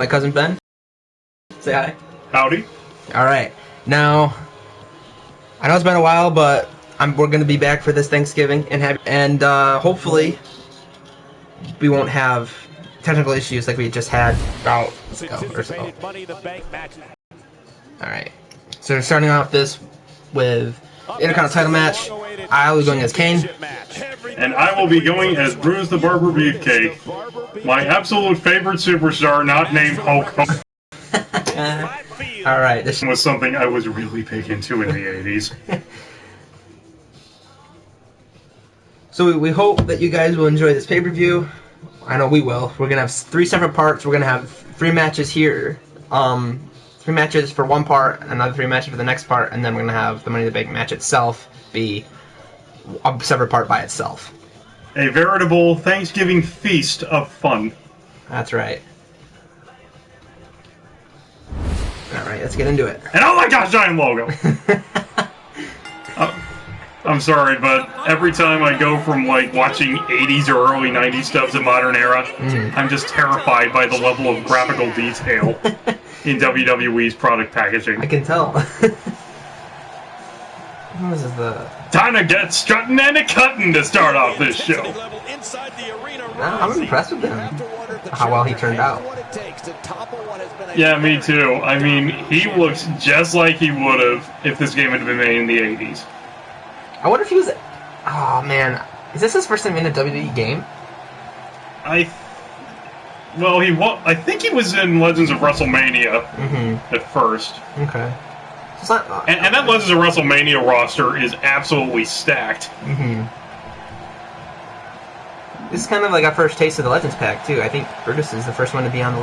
My cousin Ben. Say hi. Howdy. Alright. Now, I know it's been a while, but we're going to be back for this Thanksgiving, and hopefully we won't have technical issues like we just had about a ago or so. Alright. So we're starting off this with Intercontinental title match. I will be going as Kane. And I will be going as Bruce the Barber Beefcake. My absolute favorite superstar, not named Hulk Hogan. Alright, this was something I was really big into in the 80s. So we hope that you guys will enjoy this pay-per-view. I know we will. We're going to have 3 separate parts. We're going to have 3 matches here. 3 matches for one part, another 3 matches for the next part, and then we're going to have the Money in the Bank match itself be a separate part by itself. A veritable Thanksgiving feast of fun. That's right. Alright, let's get into it. And oh my gosh, giant logo! I'm sorry, but every time I go from like watching 80s or early 90s stuff to modern era, I'm just terrified by the level of graphical detail in WWE's product packaging. I can tell. This is the... Time to get strutting and a cutting to start off this show. I'm impressed with him. How well he turned out. Yeah, me too. I mean, he looks just like he would have if this game had been made in the 80s. I wonder if he was... Oh, man. Is this his first time in a WWE game? Well, I think he was in Legends of WrestleMania at first. Okay. It's not, and that Legends of WrestleMania roster is absolutely stacked. This is kind of like our first taste of the Legends pack, too. I think Brutus is the first one to be on the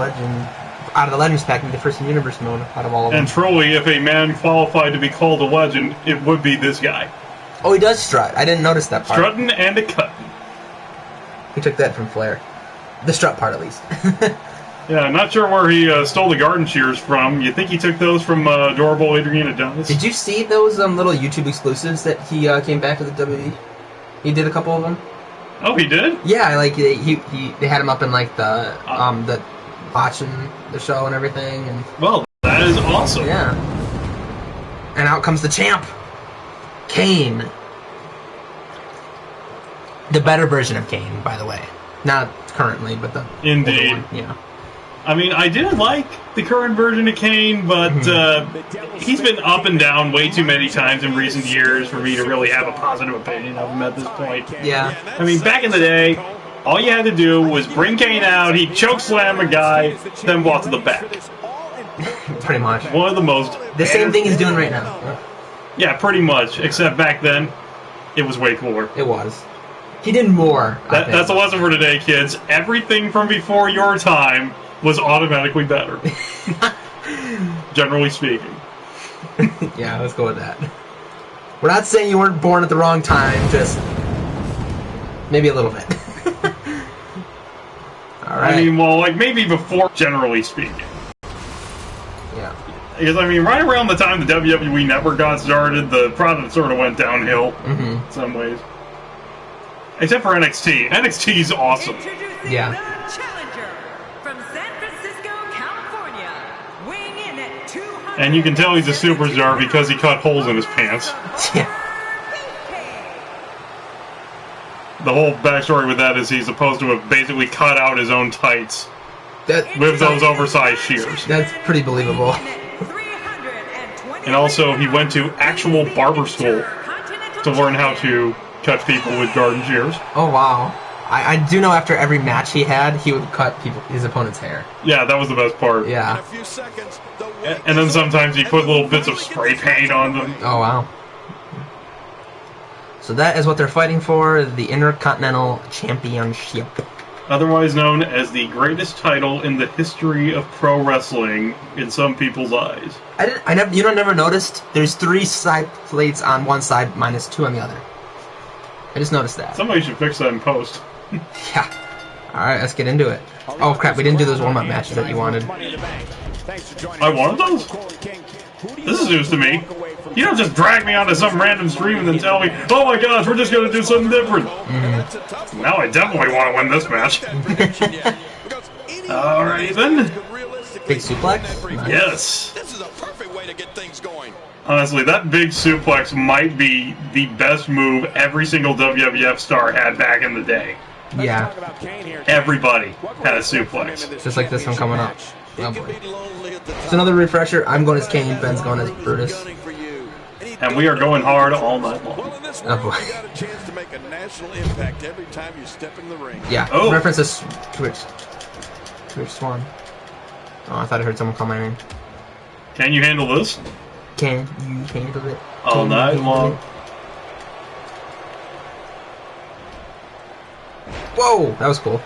out of the Legends pack, and the first in Universe mode out of all of them. And truly, if a man qualified to be called a legend, it would be this guy. Oh, he does strut. I didn't notice that part. Strutting and a cutting. He took that from Flair. The strut part, at least. Yeah, not sure where he stole the garden shears from. You think he took those from adorable Adriana Donis? Did you see those little YouTube exclusives that he came back to the WWE? He did a couple of them. Oh, he did? Yeah, like they had him up in like the watching the show and everything. And well, that is awesome. Yeah. And out comes the champ, Kane. The better version of Kane, by the way. Not currently, but the indeed. One. Yeah. I mean, I did like the current version of Kane, but he's been up and down way too many times in recent years for me to really have a positive opinion of him at this point. Yeah. I mean, back in the day, all you had to do was bring Kane out, he'd choke slam a guy, then walk to the back. Pretty much. One of the most... The same thing he's doing right now. Yeah, pretty much, except back then, it was way cooler. It was. He did more. That's a lesson for today, kids. Everything from before your time was automatically better. Generally speaking. Yeah, let's go with that. We're not saying you weren't born at the wrong time, just maybe a little bit. Alright. I mean, well, like, maybe before, generally speaking. Yeah. Because, I mean, right around the time the WWE Network got started, the product sort of went downhill in some ways. Except for NXT. NXT's awesome. Yeah. And you can tell he's a superstar because he cut holes in his pants. Yeah. The whole backstory with that is he's supposed to have basically cut out his own tights with those oversized shears. That's pretty believable. And also, he went to actual barber school to learn how to cut people with garden shears. Oh, wow. I do know after every match he had, he would cut his opponent's hair. Yeah, that was the best part. Yeah. And then sometimes he put little bits of spray paint on them. Oh, wow. So that is what they're fighting for, the Intercontinental Championship. Otherwise known as the greatest title in the history of pro wrestling in some people's eyes. You never noticed? There's 3 side plates on one side, minus 2 on the other. I just noticed that. Somebody should fix that in post. Yeah. Alright, let's get into it. Oh crap, we didn't do those warm-up matches that you wanted. I wanted those? This is news to me. You don't just drag me onto some random stream and then tell me, oh my gosh, we're just going to do something different. Now I definitely want to win this match. Alright then. Big suplex? Yes. This is a perfect way to get things going. Honestly, that big suplex might be the best move every single WWF star had back in the day. Yeah. Everybody had a suplex. Just like this one coming up. Oh boy. It's another refresher. I'm going as Kane, Ben's going as Brutus. And we are going hard all night long. Oh boy. Yeah, Oh. reference to Twitch Swan. Oh, I thought I heard someone call my name. Can you handle this? Can you handle it? All night long. Whoa, that was cool.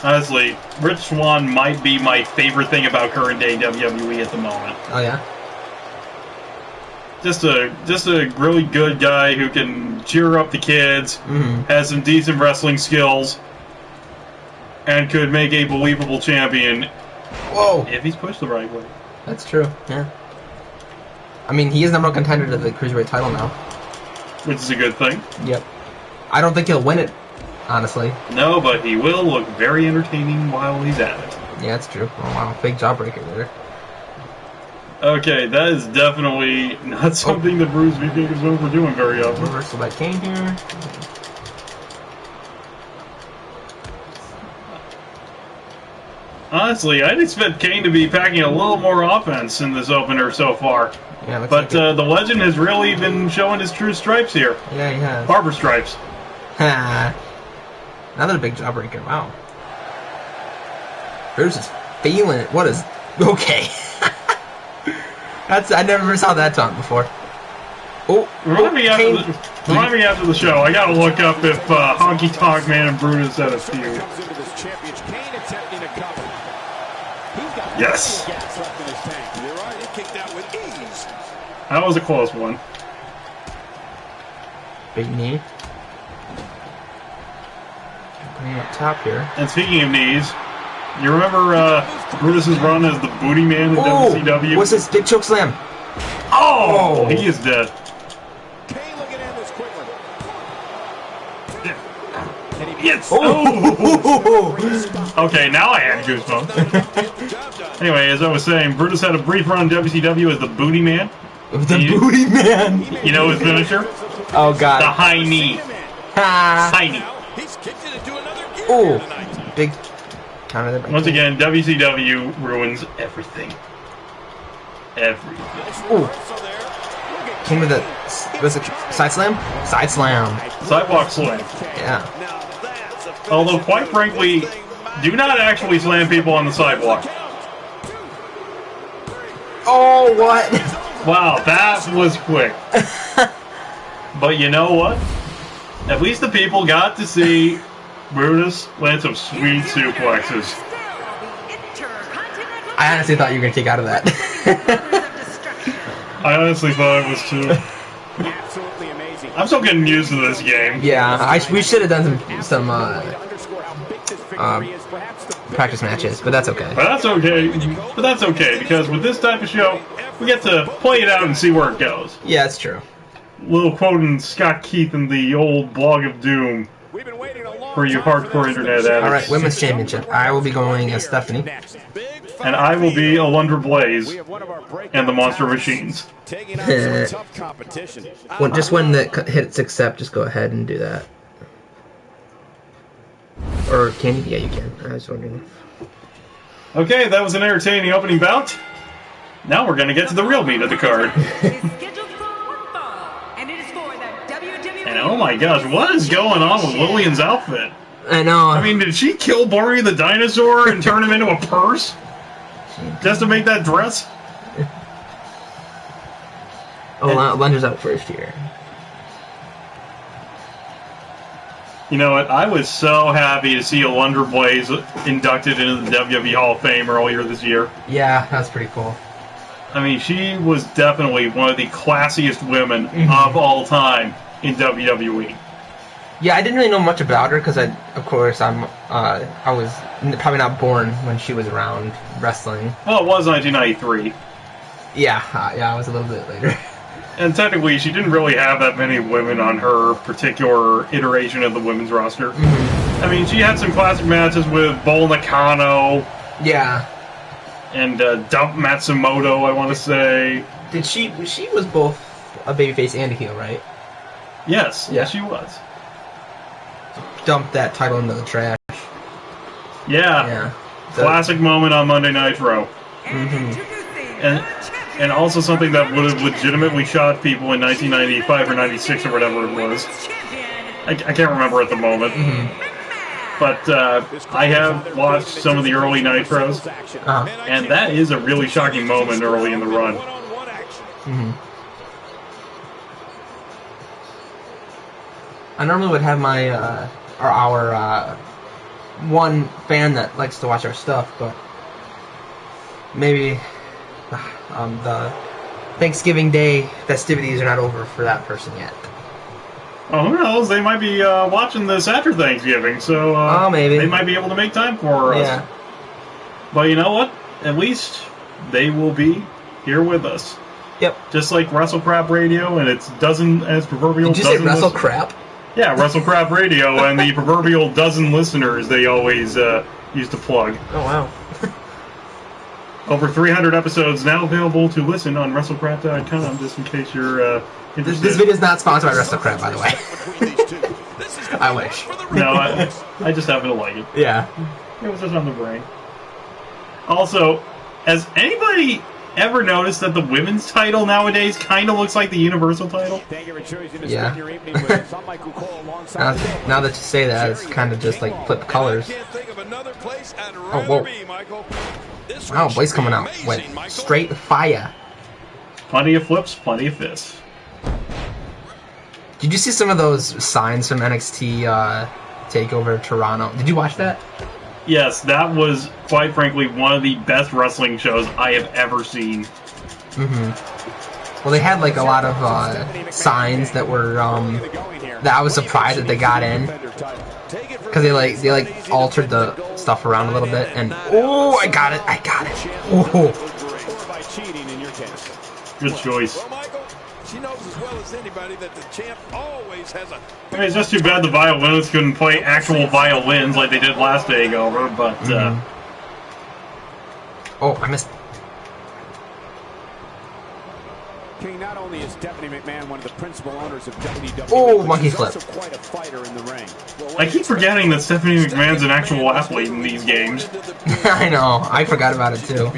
Honestly, Rich Swann might be my favorite thing about current day WWE at the moment. Oh yeah? Just a really good guy who can cheer up the kids, has some decent wrestling skills, and could make a believable champion. Whoa! If he's pushed the right way. That's true, yeah. I mean, he is number one contender to the Cruiserweight title now. Which is a good thing. Yep. I don't think he'll win it, honestly. No, but he will look very entertaining while he's at it. Yeah, that's true. Oh wow, big jawbreaker there. Okay, that is definitely not something that Bruce VP is known for doing very often. Reversal by Kane here. Honestly, I'd expect Kane to be packing a little more offense in this opener so far. Yeah, but the legend has really been showing his true stripes here. Yeah, he has. Barber stripes. Ha! Another big jawbreaker. Wow. Bruce is feeling it. What is... Okay. I never saw that taunt before. Oh, remind me after the show. I gotta look up if Honky Tonk Man and Brutus had a feud. Yes. That was a close one. Big knee. Putting up top here. And speaking of knees, you remember Brutus's run as the Booty Man in WCW? What's this big choke slam? Oh, he is dead. Yes. Oh. Okay, now I had goosebumps. Anyway, as I was saying, Brutus had a brief run in WCW as the Booty Man. Booty Man. You know his finisher? Oh God. The high knee. High knee. Oh, big counter there. Once again, WCW ruins everything. Everything. Oh. Came with a side slam? Side slam. Sidewalk slam. Yeah. Although, quite frankly, do not actually slam people on the sidewalk. Oh, what? Wow, that was quick. But you know what? At least the people got to see Brutus land some sweet suplexes. I honestly thought you were going to kick out of that. I honestly thought it was too. I'm still getting used to this game. Yeah, we should have done some practice matches, but that's okay. But that's okay, because with this type of show, we get to play it out and see where it goes. Yeah, that's true. Little quoting Scott Keith in the old Blog of Doom for you hardcore internet addicts. Alright, Women's Championship. I will be going as Stephanie. And I will be Alundra Blaze and the Monster Machines. Just when the hits accept, just go ahead and do that. Or can you? Yeah, you can. I was wondering. Okay, that was an entertaining opening bout. Now we're going to get to the real meat of the card. And oh my gosh, what is going on with Lillian's outfit? I know. I mean, did she kill Barney the dinosaur and turn him into a purse? Just to make that dress? Oh, Lunder's out first here. You know what? I was so happy to see Alundra Blaze inducted into the WWE Hall of Fame earlier this year. Yeah, that's pretty cool. I mean, she was definitely one of the classiest women of all time in WWE. Yeah, I didn't really know much about her because, of course, I was probably not born when she was around wrestling. Well, it was 1993. Yeah, I was a little bit later. And technically, she didn't really have that many women on her particular iteration of the women's roster. I mean, she had some classic matches with Bull Nakano. Yeah. and Dump Matsumoto, I want to say. She was both a babyface and a heel, right? Yes, Yeah. yes, she was. Dumped that title into the trash. Yeah. So, Classic moment on Monday Nitro. And also something that would have legitimately shocked people in 1995 or 96 or whatever it was. I can't remember at the moment. But I have watched some of the early Nitros, and that is a really shocking moment early in the run. I normally would have my our one fan that likes to watch our stuff, but maybe the Thanksgiving Day festivities are not over for that person yet. Oh, who knows? They might be watching this after Thanksgiving, so maybe they might be able to make time for us. Yeah. But you know what? At least they will be here with us. Yep. Just like WrestleCrap Radio and its dozen as proverbial. Did you say WrestleCrap? Yeah, WrestleCrap Radio and the proverbial dozen listeners they always used to plug. Oh wow. Over 300 episodes now available to listen on WrestleCrap.com, just in case you're interested. This video is not sponsored by WrestleCrap, by the way. I wish. No, I just happen to like it. Yeah. It was just on the brain. Also, has anybody ever noticed that the women's title nowadays kind of looks like the Universal title? Yeah. now that you say that, it's kind of just like flip colors. Oh, whoa. Wow, Blaze coming out with straight fire. Plenty of flips, plenty of fists. Did you see some of those signs from NXT TakeOver Toronto? Did you watch that? Yes, that was, quite frankly, one of the best wrestling shows I have ever seen. Well, they had like a lot of signs that were that I was surprised that they got in, because they altered the stuff around a little bit, and oh, I got it. Oh, good choice. She knows as well as anybody that the champ always has a... I mean, it's just too bad the violinists couldn't play actual violins like they did last takeover, but... Oh, I missed... King, not only is Stephanie McMahon one of the principal owners of WWE, oh, monkey flip. also quite a fighter in the ring. I keep forgetting that Stephanie McMahon's an actual athlete in these games. I know, I forgot about it too.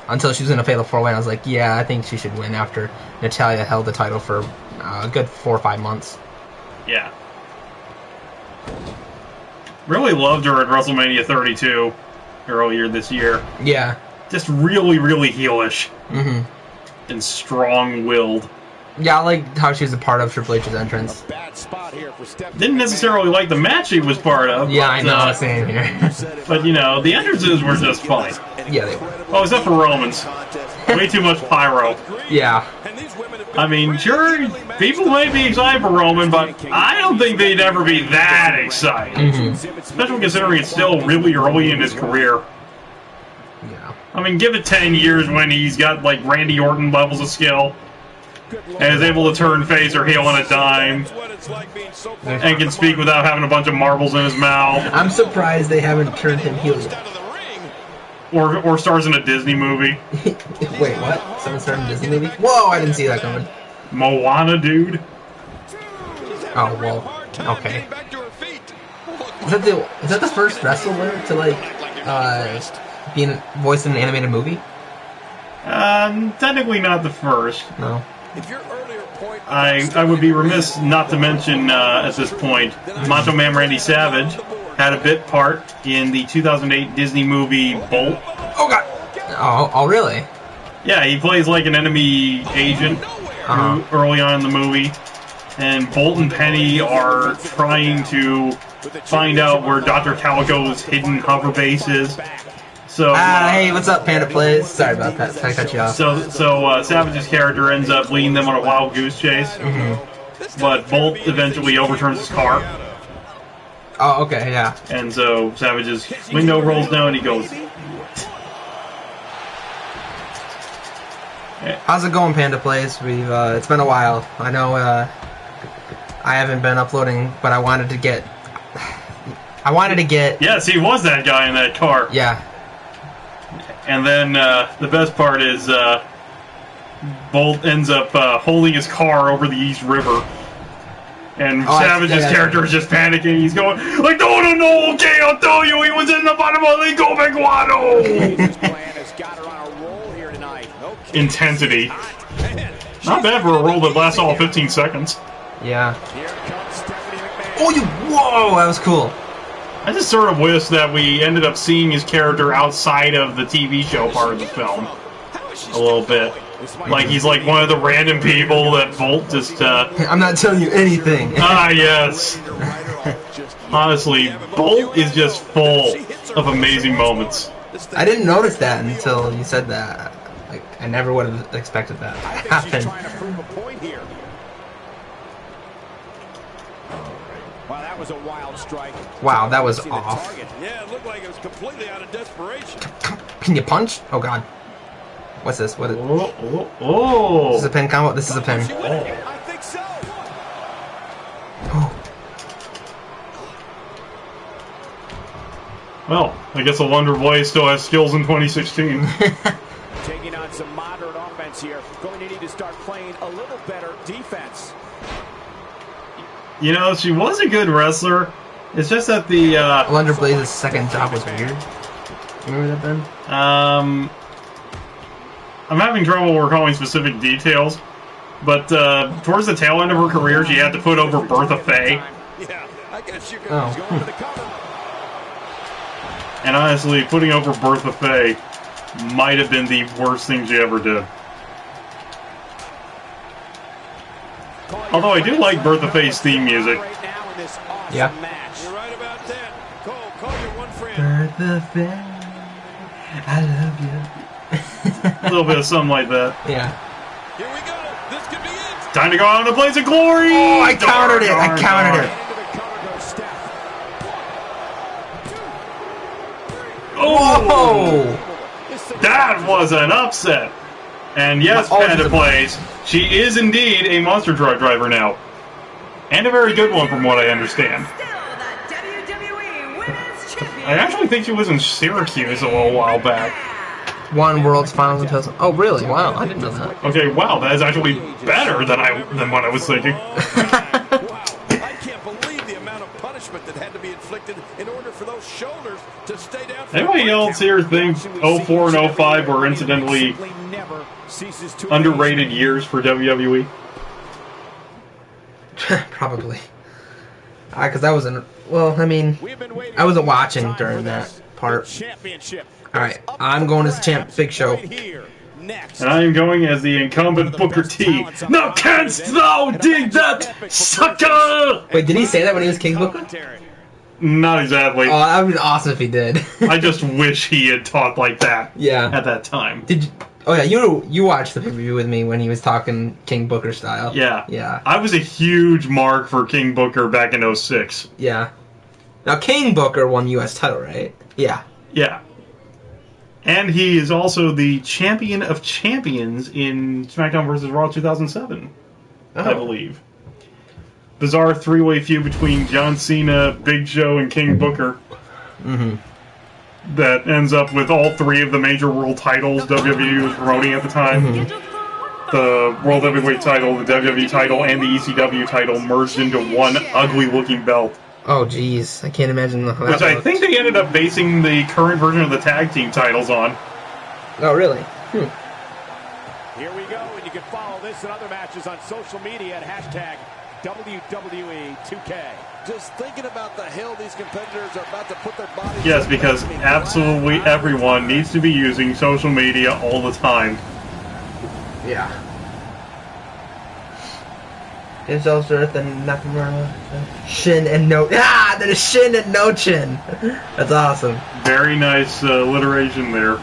Until she was in a Fatal 4-Way, I was like, yeah, I think she should win after Natalya held the title for a good 4 or 5 months. Yeah. Really loved her at WrestleMania 32 earlier this year. Yeah. Just really, really heelish. And strong-willed. Yeah, I liked how she was a part of Triple H's entrance. Didn't necessarily like the match she was part of. Yeah, but, I know, same here. But, you know, the entrances were just fine. Yeah, they were. Oh, except for Roman's. Way too much pyro. Yeah. I mean, sure, people may be excited for Roman, but I don't think they'd ever be that excited. Especially considering it's still really early in his career. Yeah. I mean, give it 10 years when he's got, like, Randy Orton levels of skill, and is able to turn face or heel on a dime, and can speak without having a bunch of marbles in his mouth. I'm surprised they haven't turned him heel yet. Or stars in a Disney movie. Wait, what? Someone started a Disney movie? Whoa, I didn't see that coming. Moana, dude. Oh, well, okay. Is that the first wrestler to, like, be voiced in an animated movie? Technically not the first. No. I would be remiss not to mention, at this point, Macho Man Randy Savage had a bit part in the 2008 Disney movie Bolt. Oh, God! Oh, really? Yeah, he plays like an enemy agent early on in the movie. And Bolt and Penny are trying to find out where Dr. Calico's hidden hover base is. So, hey, what's up, Panda Plays? Sorry about that. I cut you off. So Savage's character ends up leading them on a wild goose chase. But Bolt eventually overturns his car. Oh, okay, yeah. And so Savage's window rolls down and he goes... How's it going, Panda Plays? We've it's been a while. I know I haven't been uploading, but I wanted to get... Yes, he was that guy in that car. Yeah. And then the best part is Bolt ends up holding his car over the East River. And Savage's character is just panicking. He's going, like, no, okay, I'll tell you, he was in the bottom of the Copeguano. Intensity. Not bad for a roll that lasts all 15 seconds. Yeah. Oh, whoa, that was cool. I just sort of wish that we ended up seeing his character outside of the TV show part of the film. A little bit. Like he's like one of the random people that Bolt just, I'm not telling you anything. Yes. Honestly, Bolt is just full of amazing moments. I didn't notice that until you said that. Like, I never would have expected that to happen. Wow, that was a wild strike. Wow, that was off. Yeah, it looked like it was completely out of desperation. Can you punch? Oh god. What's this? What is Oh. This is a pin combo? This is a pin. I think so. Well, I guess a Wonder Boy still has skills in 2016. Taking on some moderate offense here. Going to need to start playing a little better defense. You know, she was a good wrestler. It's just that the Wonder Blaze's second job was weird. Remember that, Ben? I'm having trouble recalling specific details, but towards the tail end of her career, she had to put over Bertha Faye. Yeah, I guess you Oh. guys going to the cover. And honestly, putting over Bertha Faye might have been the worst thing she ever did. Although I do like Bertha Faye's theme music. Yeah. You're right about that. Call your one friend. Bertha Faye, I love you. A little bit of something like that. Yeah. Here we go. This could be it. Time to go out in a blaze of glory! Oh, I countered it. I countered it. Oh! Whoa! That was an upset. And yes, Panda Plays, she is indeed a monster truck driver now. And a very good one from what I understand. I actually think she was in Syracuse a little while back. Won World's Finals in 2000. Oh, really? Wow, I didn't know that. Okay, wow, that is actually better than what I was thinking. Wow, I can't believe the amount of punishment that had to be inflicted in order for those shoulders to stay down. Anybody else here think 04 and 05 were incidentally underrated years for WWE? Probably. Because I wasn't. Well, I mean, I wasn't watching during that part. Alright, I'm going as champ, Big Show. And I am going as the incumbent Booker T. Now canst thou dig that, sucker? Wait, did he say that when he was King Booker? Not exactly. Oh, that would be awesome if he did. I just wish he had talked like that. Yeah. At that time. Did you? Oh yeah, you watched the pay-per-view with me when he was talking King Booker style. Yeah. Yeah. I was a huge mark for King Booker back in 06. Yeah. Now King Booker won U.S. title, right? Yeah. Yeah. And he is also the champion of champions in SmackDown vs. Raw 2007, I believe. Bizarre three-way feud between John Cena, Big Show, and King Booker. Mm-hmm. That ends up with all three of the major world titles WWE was promoting at the time. Mm-hmm. The World Heavyweight title, the WWE title, and the ECW title merged into one ugly-looking belt. Oh, jeez. I can't imagine how that Which I looked. think they ended up basing the current version of the tag team titles on. Oh, really? Here we go, and you can follow this and other matches on social media at hashtag WWE2K. Just thinking about the hell these competitors are about to put their bodies. Yes, because absolutely everyone needs to be using social media all the time. Yeah. It's Ellsworth and Nakamura. Shin and no. Ah! There's Shin and no chin. That's awesome. Very nice alliteration there.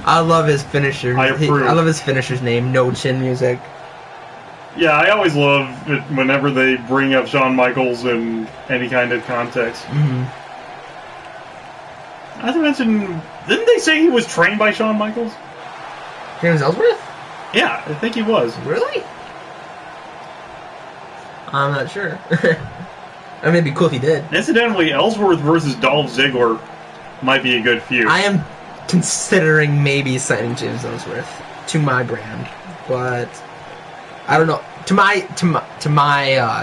I love his finisher. I approve. I love his finisher's name, No Chin Music. Yeah, I always love it whenever they bring up Shawn Michaels in any kind of context. Mm-hmm. Not to mention, didn't they say he was trained by Shawn Michaels? James Ellsworth? Yeah, I think he was. Really? I'm not sure. I mean, it'd be cool if he did. Incidentally, Ellsworth versus Dolph Ziggler might be a good feud. I am considering maybe signing James Ellsworth to my brand, but I don't know to my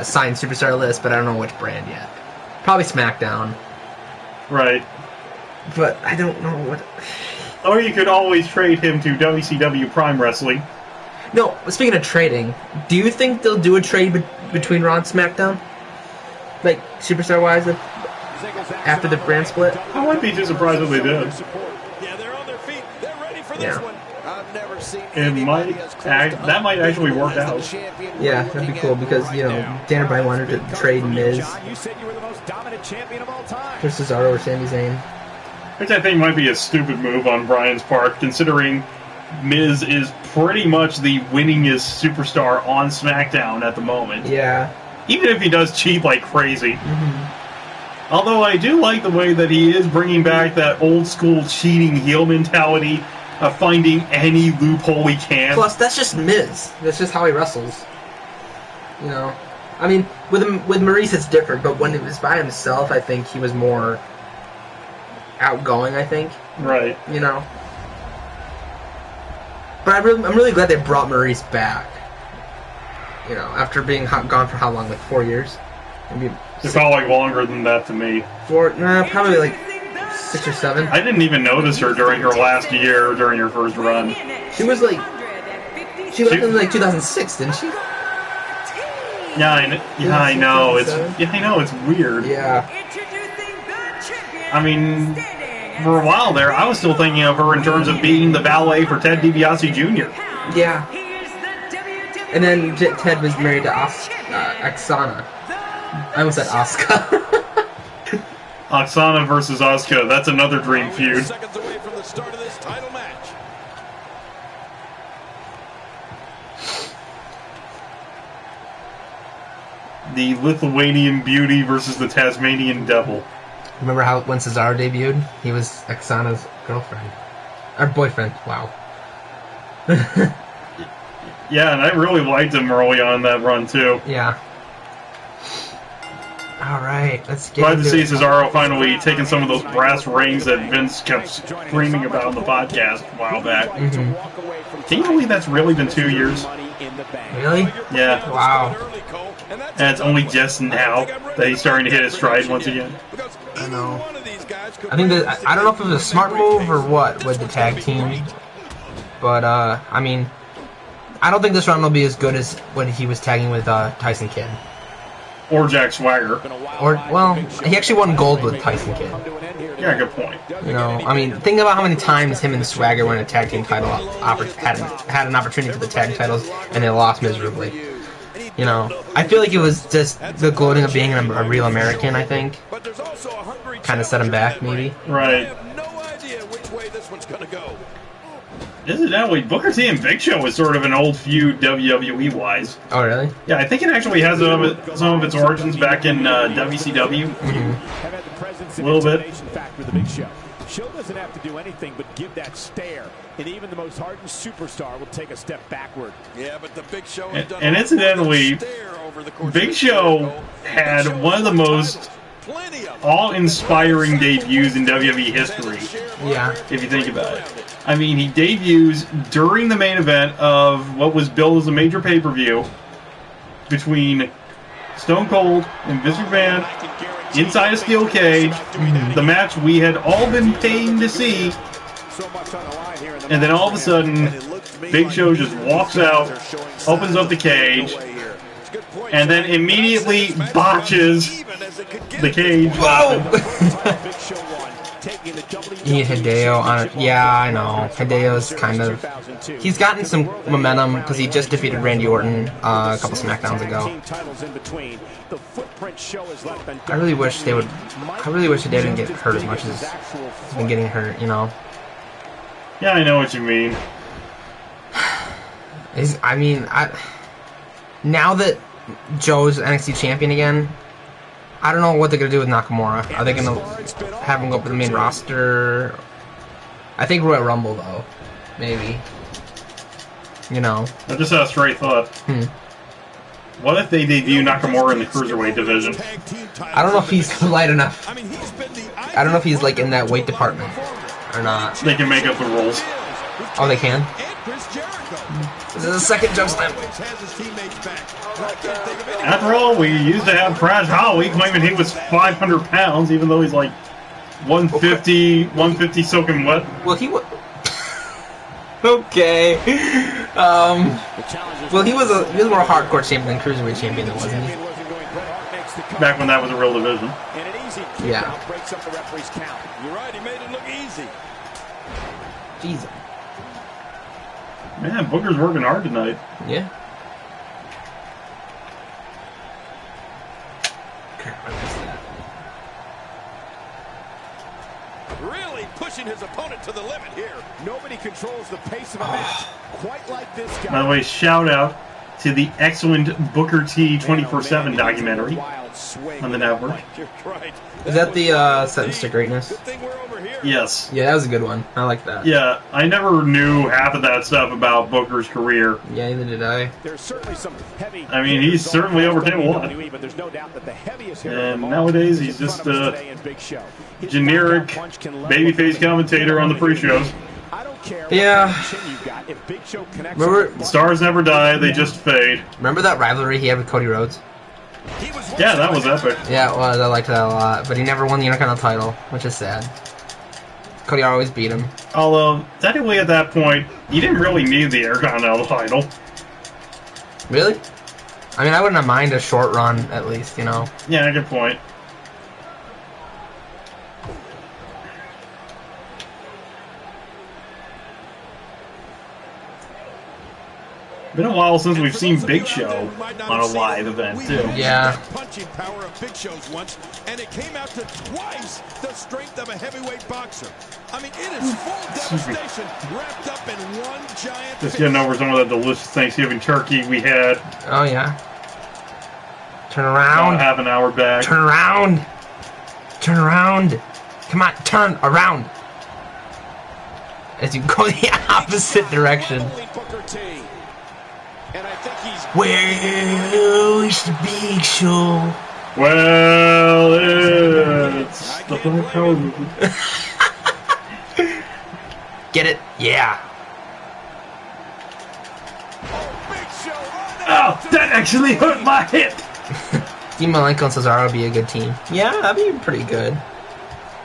signed superstar list, but I don't know which brand yet. Probably SmackDown. Right. But I don't know what. Or you could always trade him to WCW Prime Wrestling. No, speaking of trading, do you think they'll do a trade between Raw and SmackDown? Like, superstar-wise, after the brand split? I wouldn't be too surprised if they did. Yeah, they're on their feet. They're ready for this Yeah. one. I've never seen That might actually work out. Yeah, that'd be cool because, you know, Dana Bryan wanted to trade Miz You said you were the most dominant champion of all time. for Cesaro or Sami Zayn. Which I think might be a stupid move on Bryan's part, considering Miz is pretty much the winningest superstar on SmackDown at the moment. Yeah. Even if he does cheat like crazy. Although I do like the way that he is bringing back that old school cheating heel mentality of finding any loophole he can. Plus, that's just Miz. That's just how he wrestles. You know? I mean, with Maurice it's different, but when it was by himself, I think he was more outgoing, I think. Right. You know? But I'm really glad they brought Maurice back. You know, after being gone for how long? Like 4 years? Maybe It felt like longer than that to me. probably like 6 or 7. I didn't even notice her during her last year, during her first run. She was like... She left in like 2006, didn't she? Yeah, I know. It's weird. Yeah. I mean, for a while there, I was still thinking of her in terms of being the valet for Ted DiBiase Jr. Yeah. And then Ted was married to Oksana. I almost said Asuka. Oksana versus Asuka. That's another dream feud. Seconds away from the start of this title match. The Lithuanian Beauty versus the Tasmanian Devil. Remember when Cesaro debuted? He was Oksana's girlfriend. Or boyfriend. Wow. Yeah, and I really liked him early on in that run, too. Yeah. Alright, let's get Glad to see it. Cesaro finally taking some of those brass rings that Vince kept screaming about on the podcast a while back. Can you believe that's really been 2 years? Really? Yeah. Wow. And it's only just now that he's starting to hit his stride once again. I know. I think that, I don't know if it was a smart move or what with the tag team. But, I mean, I don't think this round will be as good as when he was tagging with Tyson Kidd. Or Jack Swagger. Or, well, he actually won gold with Tyson Kidd. Yeah, good point. You know, I mean, think about how many times him and Swagger won a tag team title, had an opportunity for the tag titles, and they lost miserably. You know, I feel like it was just the gloating of being a real American, I think. Kind of set him back, maybe. Right. No idea which way this one's going to go. Incidentally, Booker T and Big Show is sort of an old feud WWE-wise. Oh, really? Yeah, I think it actually has some of its origins back in WCW. A little bit. Show doesn't have to do anything but give that stare, and even the most hardened superstar will take a step backward. Yeah, but the Big Show has done And incidentally, Big Show had one of the most awe-inspiring debuts in WWE history. Yeah. If you think about it. I mean, he debuts during the main event of what was billed as a major pay-per-view between Stone Cold and Vince McMahon inside a steel cage. The match we had all been paying to see. And then all of a sudden, Big Show just walks out, opens up the cage, and then immediately botches the cage. Whoa! You need Hideo on it. Yeah, I know. Hideo's kind of... He's gotten some momentum because he just defeated Randy Orton a couple SmackDowns ago. I really wish they would... I really wish Hideo didn't get hurt as much as he's been getting hurt, you know? Yeah, I know what you mean. Now that Joe's NXT champion again, I don't know what they're going to do with Nakamura. Are they going to have him go up to the main roster? I think Royal Rumble, though. Maybe. You know. I just had a straight thought. What if they debut Nakamura in the Cruiserweight division? I don't know if he's light enough. I don't know if he's, like, in that weight department. Or not? They can make up the rules. Oh, they can? This is the second jump slam. After all, we used to have Crash Holly claiming he was 500 pounds, even though he's like 150 soaking wet. Well, he was... Okay. Well, he was more hardcore champion than cruiserweight champion, though, wasn't he? Back when that was a real division. Yeah. You're right, he made it look easy. Jesus. Man, Booker's working hard tonight. Yeah. Really pushing his opponent to the limit here. Nobody controls the pace of a match quite like this guy. By the way, shout out to the excellent Booker T 24/7 documentary on the network. Is that the Sentence to Greatness? Yes. Yeah, that was a good one. I like that. Yeah, I never knew half of that stuff about Booker's career. Yeah, neither did I. There's certainly some heavy. I mean, he's certainly overcame a lot. But there's no doubt that the heaviest hitter And of them all nowadays, is he's in just front of us a today in Big Show. His generic knockout punch can level babyface commentator on the pre-shows. I don't care Yeah. what chin you've got. If Big Show connects Remember- on the Stars never die, they just fade. Remember that rivalry he had with Cody Rhodes? Yeah, that was epic. Yeah, it was. I liked that a lot. But he never won the Intercontinental title, which is sad. Cody always beat him. Although, technically at that point, he didn't really need the Intercontinental title. Really? I mean, I wouldn't mind a short run, at least, you know? Yeah, good point. Been a while since we've seen Big Show on a live event, too. Yeah. Punching power of Big Show's once, and it came out to twice the strength of a heavyweight boxer. I mean, it is full devastation wrapped up in one giant. Just getting over some of that delicious Thanksgiving turkey we had Oh, yeah. Turn around. half an hour back. Turn around. Turn around. Come on, turn around. As you go the opposite direction. And I think he's Where's the Big Show? Well, it's the Black Power movement. Get it? Yeah. Oh, that actually hurt my hip! Dean Malenko and Cesaro would be a good team. Yeah, that'd be pretty good.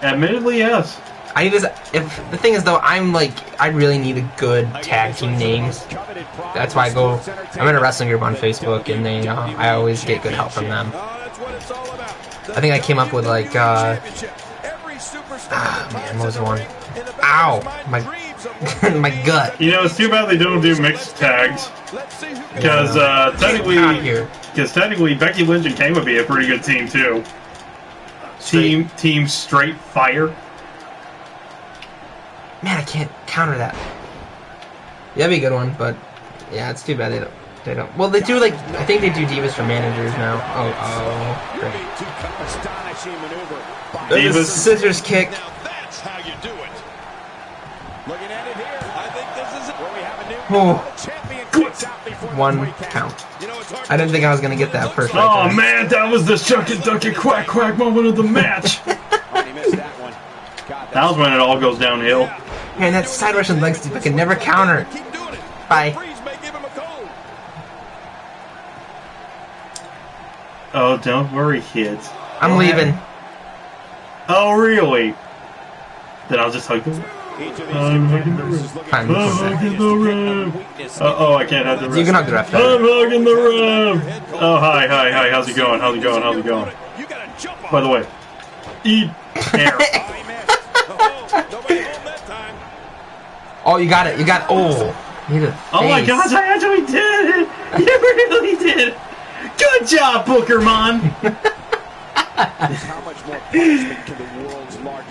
Admittedly, yes. I just, if the thing is though, I really need a good tag team names. That's why I'm in a wrestling group on Facebook, and they, I always get good help from them. I think I came up with like, man, what was the one? Ow, my gut. You know, it's too bad they don't do mixed tags. Because technically, Becky Lynch and Kane would be a pretty good team too. Team Straight Fire. Man, I can't counter that. Yeah, that'd be a good one, but yeah, it's too bad they don't. Well, they do like, I think they do Divas for managers now. Oh, great. Divas. Scissors kick. Now that's how you do it. Looking at it here, I think this is it. Where we have a new champion kicks out before One count. I didn't think I was gonna get that first. Oh man, that was the shuck and duck and quack quack moment of the match. That was when it all goes downhill. Man, that side Russian leg sweep, I can never counter. Bye. Oh, don't worry, kids. I'm leaving. Oh, really? Then I'll just hug them. I'm hugging the ref. Fine, I'm hugging the ref. Oh, I can't hug the ref. you can hug the ref. I'm hugging the ref. Oh, hi. How's it going? By the way, eat air. Oh, you got it. Oh. Oh my gosh, I actually did it. You really did. Good job, Bookerman.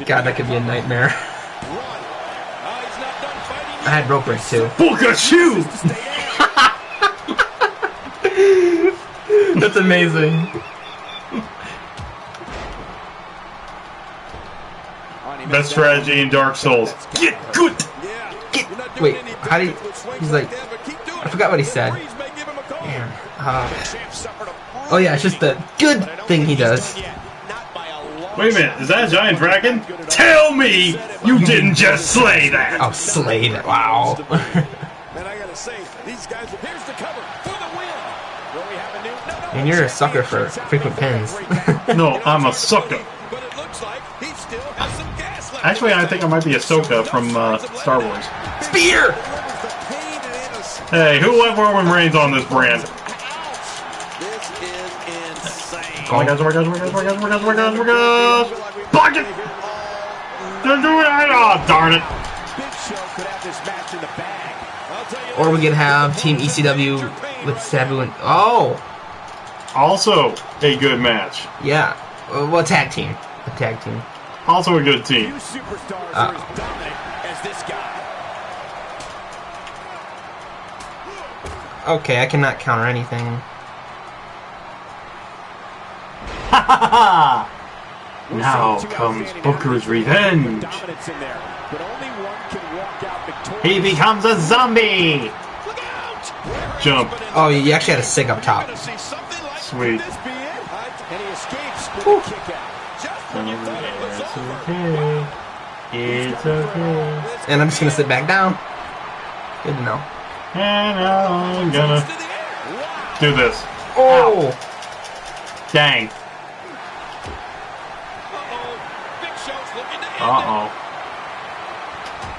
God, that could be a nightmare. I had rope break too. Booker shoe. That's amazing. Best strategy in Dark Souls. Get good. Wait, how do you... He's like... I forgot what he said. Man. Oh yeah, it's just the good thing he does. Wait a minute, is that a giant dragon? Tell me you didn't just slay that! Oh, slay that. Wow. And I gotta say, these guys, here's the cover for the win. Will we have a new, And you're a sucker for frequent pins. No, I'm a sucker. But it looks like he still has some gas left. Actually, I think I might be Ahsoka from Star Wars. Spear! Hey, who let Roman Reigns on this brand? This is insane. Oh my gosh, oh my gosh, oh my gosh, oh my gosh, oh my gosh, oh my gosh, oh my gosh! Block it! Don't do it! Oh, darn it! Big Show could have this match in the bag. Or we could have Team ECW with Sabu and... Oh! Also, a good match. Yeah. Well, tag team. A tag team. Also a good team. Few superstars are as dominant as this guy. Okay, I cannot counter anything. Ha ha ha! Now comes Booker's revenge. Dominance in there, but only one can walk out victorious. He becomes a zombie! Look out! Jump. Oh, you actually had a sig up top. Sweet. This be it? And he escapes with a kick out. Just when you thought it was It's over. okay. It's okay. And I'm just gonna sit back down. Good to know. And I'm gonna To the air. Wow. do this. Oh! Dang. Uh-oh. Big Show's looking to end it. Uh-oh.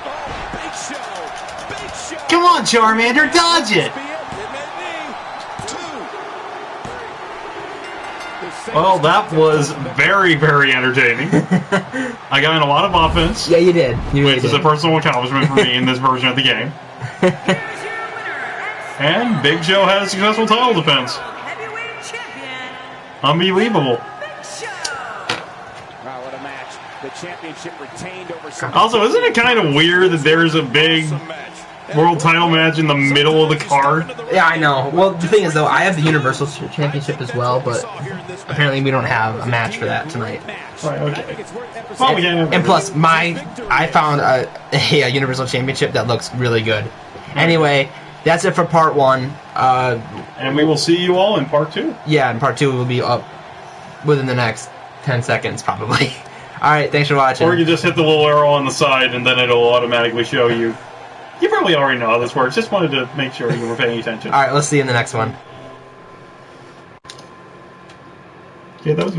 Oh, Big Show. Big Show. Come on, Charmander, dodge it! It may be. 2. Well, that was very, very entertaining. I got in a lot of offense, Yeah, you did. You really which is did. a personal accomplishment for me in this version of the game. And Big Show had a successful title defense. Heavyweight champion, Unbelievable. Big Show. Wow, what a match. The championship retained over some. Also, isn't it kind of weird that there's a big world title match in the middle of the card? Yeah, I know. Well, the thing is, though, I have the Universal Championship as well, but apparently we don't have a match for that tonight. Right, okay. Well, we can't have And plus, I found a Universal Championship that looks really good. Anyway, that's it for part 1. And we will see you all in part 2. Yeah, and part 2 will be up within the next 10 seconds, probably. Alright, thanks for watching. Or you just hit the little arrow on the side and then it'll automatically show you. You probably already know how this works. Just wanted to make sure you were paying attention. Alright, let's see you in the next one. Yeah, that was good.